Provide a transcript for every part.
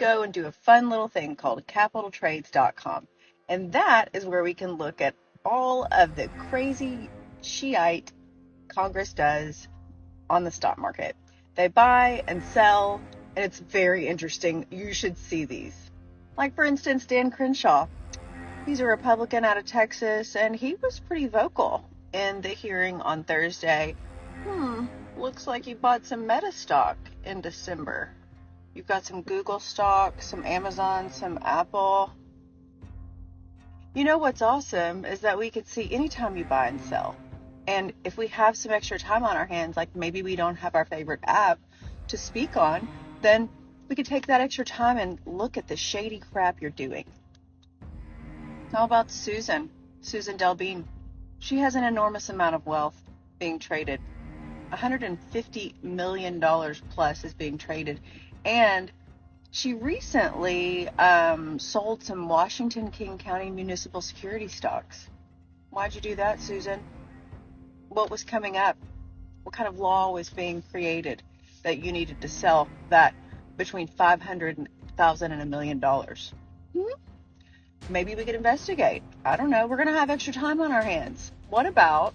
go and do a fun little thing called capitaltrades.com. And that is where we can look at all of the crazy Shiite Congress does on the stock market. They buy and sell, and it's very interesting. You should see these. Like, for instance, Dan Crenshaw. He's a Republican out of Texas, and he was pretty vocal in the hearing on Thursday. Looks like you bought some Meta stock in December. You've got some Google stock, some Amazon, some Apple. You know what's awesome is that we can see anytime you buy and sell. And if we have some extra time on our hands, like maybe we don't have our favorite app to speak on, then we could take that extra time and look at the shady crap you're doing. How about Susan Delbene? She has an enormous amount of wealth being traded. $150 million plus is being traded. And she recently sold some Washington King County municipal security stocks. Why'd you do that, Susan? What was coming up? What kind of law was being created that you needed to sell that between $500,000 and $1 million? Maybe we could investigate. I don't know. We're going to have extra time on our hands. What about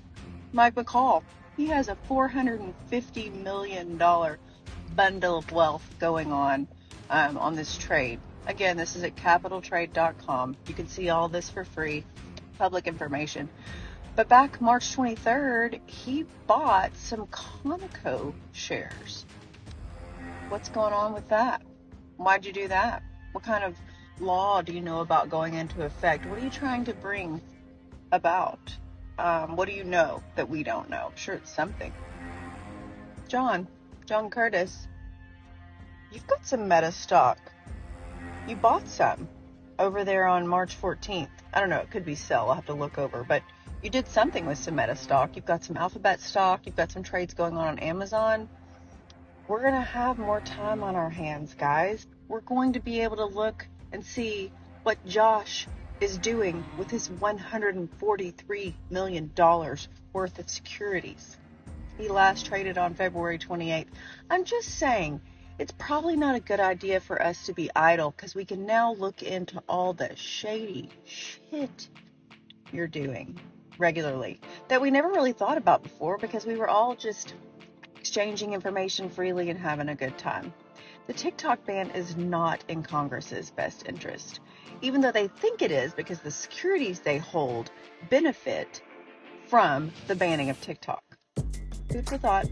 Mike McCall? He has a $450 million bundle of wealth going on this trade. Again, this is at capitaltrade.com. You can see all this for free, public information. But back March 23rd, he bought some Conoco shares. What's going on with that? Why'd you do that? What kind of law do you know about going into effect? What are you trying to bring about? What do you know that we don't know? I'm sure it's something. John Curtis, you've got some Meta stock. You bought some over there on March 14th. I don't know, it could be sell. I'll have to look over, but you did something with some Meta stock. You've got some Alphabet stock. You've got some trades going on Amazon. We're going to have more time on our hands, guys. We're going to be able to look and see what Josh is doing with his $143 million worth of securities. He last traded on February 28th. I'm just saying, it's probably not a good idea for us to be idle, because we can now look into all the shady shit you're doing regularly that we never really thought about before, because we were all just exchanging information freely and having a good time. The TikTok ban is not in Congress's best interest, even though they think it is, because the securities they hold benefit from the banning of TikTok. Food for thought.